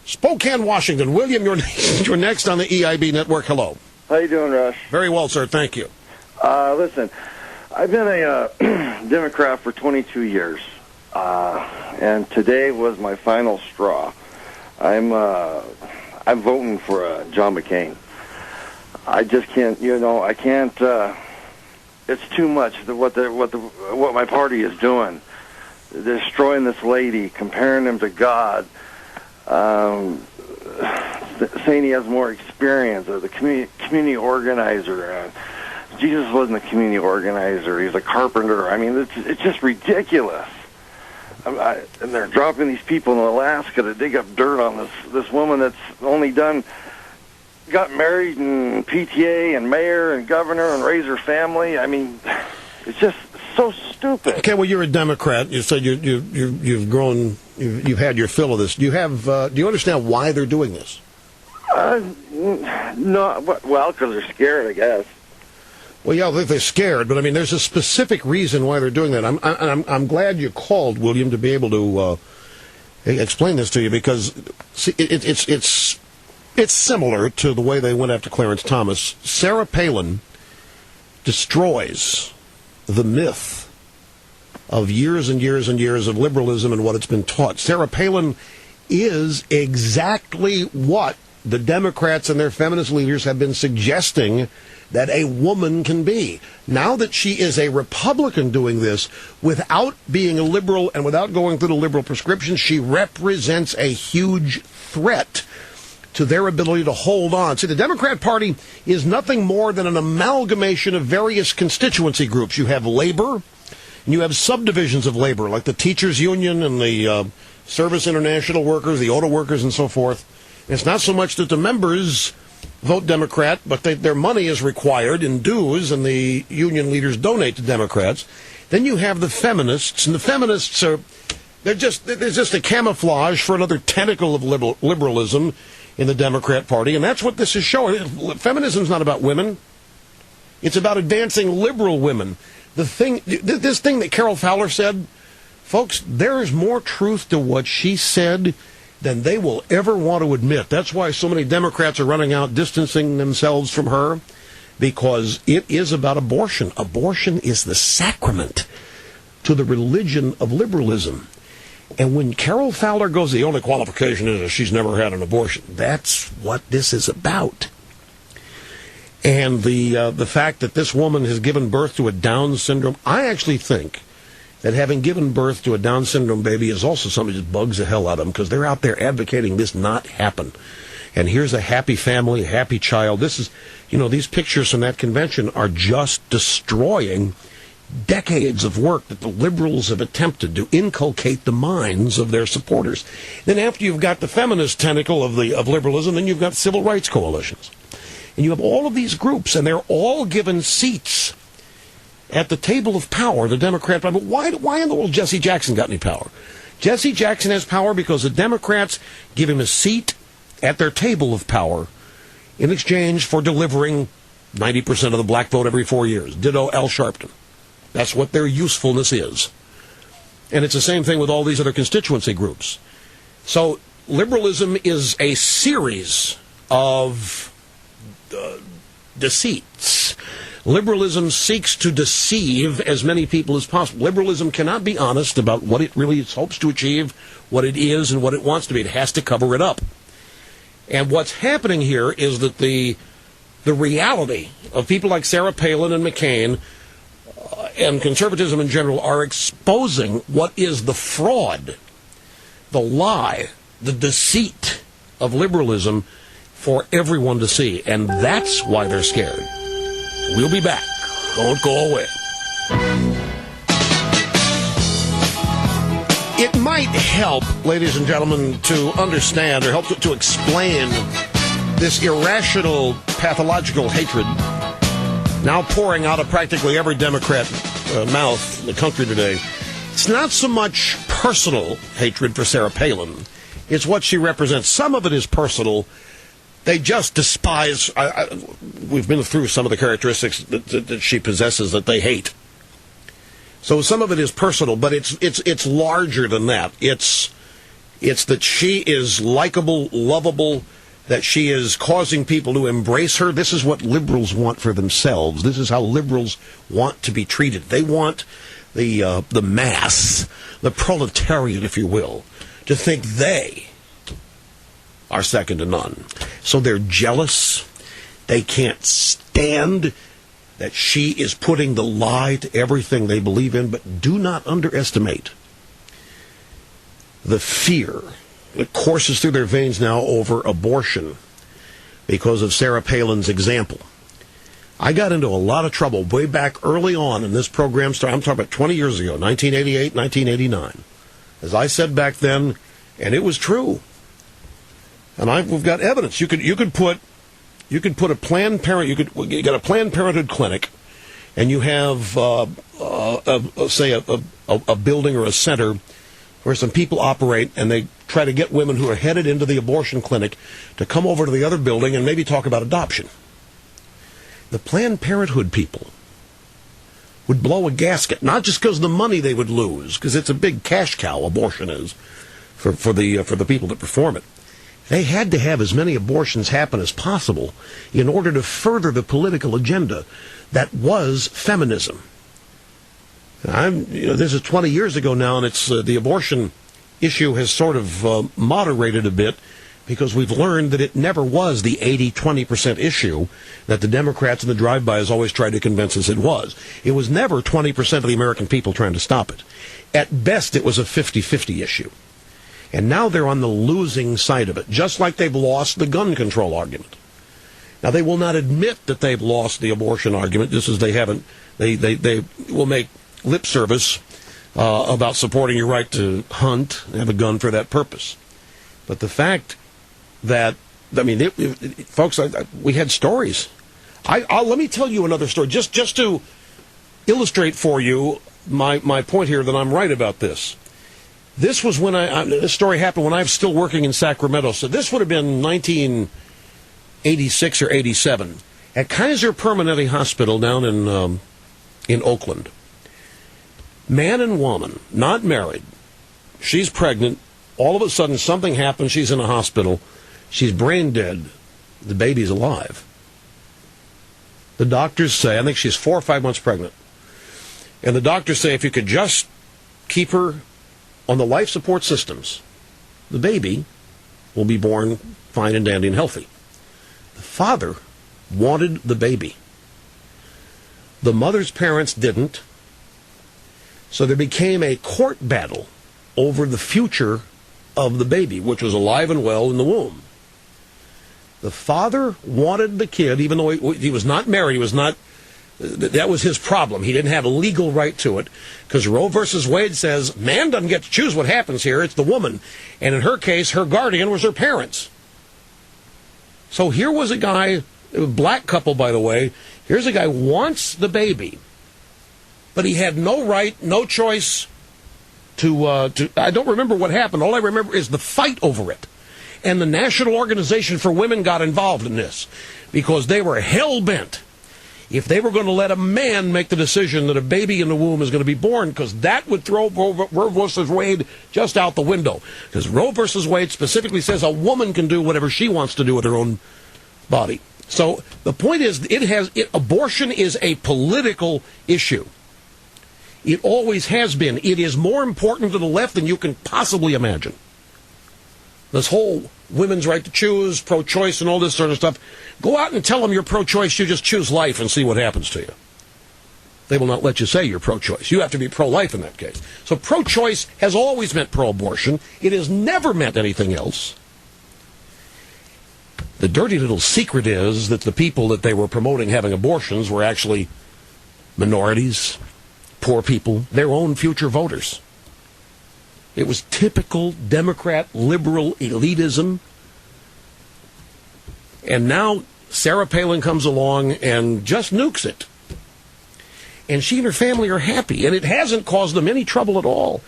Spokane, Washington. William, you're next on the EIB network. Hello. How you doing, Rush? Very well, sir. Thank you. Listen, I've been a Democrat for 22 years, and today was my final straw. I'm voting for John McCain. I just can't, I can't. It's too much. What my party is doing, destroying this lady, comparing him to God, saying he has more experience as a community organizer. Jesus wasn't a community organizer; he's a carpenter. I mean, it's just ridiculous. And they're dropping these people in Alaska to dig up dirt on this woman that's only got married and PTA and mayor and governor and raised her family. I mean, it's just so stupid. Okay, well, you're a Democrat. You said you've grown, you've had your fill of this. Do you understand why they're doing this? No, well, because they're scared, I guess. Well, yeah, they're scared, but I mean, there's a specific reason why they're doing that. I'm glad you called, William, to be able to explain this to you, because see, it's similar to the way they went after Clarence Thomas. Sarah Palin destroys the myth of years and years and years of liberalism and what it's been taught. Sarah Palin is exactly what the Democrats and their feminist leaders have been suggesting that a woman can be. Now that she is a Republican doing this without being a liberal and without going through the liberal prescription, she represents a huge threat to their ability to hold on. See, the Democrat Party is nothing more than an amalgamation of various constituency groups. You have labor, and you have subdivisions of labor, like the teachers' union and the service international workers, the auto workers, and so forth. And it's not so much that the members vote Democrat, but their money is required in dues, and the union leaders donate to Democrats. Then you have the feminists, and the feminists they're just a camouflage for another tentacle of liberalism in the Democrat Party, and that's what this is showing. Feminism is not about women. It's about advancing liberal women. This thing that Carol Fowler said, folks, there is more truth to what she said than they will ever want to admit. That's why so many Democrats are running out, distancing themselves from her, because it is about abortion. Abortion is the sacrament to the religion of liberalism. And when Carol Fowler goes, the only qualification is that she's never had an abortion. That's what this is about. And the fact that this woman has given birth to a Down syndrome, I actually think that having given birth to a Down syndrome baby is also something that just bugs the hell out of them, because they're out there advocating this not happen. And here's a happy family, a happy child. This is, these pictures from that convention are just destroying decades of work that the liberals have attempted to inculcate the minds of their supporters. Then after you've got the feminist tentacle of liberalism, then you've got civil rights coalitions. And you have all of these groups, and they're all given seats at the table of power, the Democrat. But why in the world Jesse Jackson got any power? Jesse Jackson has power because the Democrats give him a seat at their table of power in exchange for delivering 90% of the black vote every 4 years. Ditto Al Sharpton. That's what their usefulness is. And it's the same thing with all these other constituency groups. So liberalism is a series of deceits. Liberalism seeks to deceive as many people as possible. Liberalism cannot be honest about what it really hopes to achieve, what it is, and what it wants to be. It has to cover it up. And what's happening here is that the reality of people like Sarah Palin and McCain and conservatism in general are exposing what is the fraud, the lie, the deceit of liberalism for everyone to see. And that's why they're scared. We'll be back. Don't go away. It might help, ladies and gentlemen, to understand or help to explain this irrational, pathological hatred now pouring out of practically every Democrat mouth in the country today. It's not so much personal hatred for Sarah Palin. It's what she represents. Some of it is personal. They just despise. We've been through some of the characteristics that she possesses that they hate. So some of it is personal, but it's larger than that. It's It's that she is likable, lovable, that she is causing people to embrace her. This is what liberals want for themselves. This is how liberals want to be treated. They want the mass, the proletariat, if you will, to think they are second to none. So they're jealous. They can't stand that she is putting the lie to everything they believe in. But do not underestimate the fear that courses through their veins now over abortion because of Sarah Palin's example. I got into a lot of trouble way back early on in this program. I'm talking about 20 years ago, 1988, 1989. As I said back then, and it was true. And we've got evidence. You could put a Planned Parenthood. You got a Planned Parenthood clinic, and you have say a building or a center where some people operate, and they try to get women who are headed into the abortion clinic to come over to the other building and maybe talk about adoption. The Planned Parenthood people would blow a gasket, not just because of the money they would lose, because it's a big cash cow, abortion is, for the people that perform it. They had to have as many abortions happen as possible in order to further the political agenda that was feminism. This is 20 years ago now, and it's the abortion issue has sort of moderated a bit because we've learned that it never was the 80-20% issue that the Democrats and the drive-bys always tried to convince us it was. It was never 20% of the American people trying to stop it. At best, it was a 50-50 issue. And now they're on the losing side of it, just like they've lost the gun control argument. Now, they will not admit that they've lost the abortion argument, just as they haven't. They will make lip service about supporting your right to hunt and have a gun for that purpose. But the fact that, folks, we had stories. Let me tell you another story, just to illustrate for you my point here that I'm right about this. This was when this story happened when I was still working in Sacramento. So this would have been 1986 or 87 at Kaiser Permanente Hospital down in Oakland. Man and woman, not married. She's pregnant. All of a sudden, something happens. She's in a hospital. She's brain dead. The baby's alive. The doctors say, I think she's 4 or 5 months pregnant. And the doctors say if you could just keep her on the life support systems, the baby will be born fine and dandy and healthy. The father wanted the baby. The mother's parents didn't. So there became a court battle over the future of the baby, which was alive and well in the womb. The father wanted the kid, even though he was not married. That was his problem. He didn't have a legal right to it, because Roe versus Wade says man doesn't get to choose what happens here. It's the woman. And in her case, her guardian was her parents. So here was a guy, a black couple, by the way. Here's a guy who wants the baby, but he had no right, no choice to I don't remember what happened. All I remember is the fight over it. And the National Organization for Women got involved in this because they were hell-bent if they were going to let a man make the decision that a baby in the womb is going to be born, because that would throw Roe versus Wade just out the window. Because Roe versus Wade specifically says a woman can do whatever she wants to do with her own body. So the point is, abortion is a political issue. It always has been. It is more important to the left than you can possibly imagine. This whole women's right to choose, pro-choice, and all this sort of stuff. Go out and tell them you're pro-choice. You just choose life and see what happens to you. They will not let you say you're pro-choice. You have to be pro-life in that case. So pro-choice has always meant pro-abortion. It has never meant anything else. The dirty little secret is that the people that they were promoting having abortions were actually minorities, poor people, their own future voters. It was typical Democrat liberal elitism. And now Sarah Palin comes along and just nukes it. And she and her family are happy, and it hasn't caused them any trouble at all.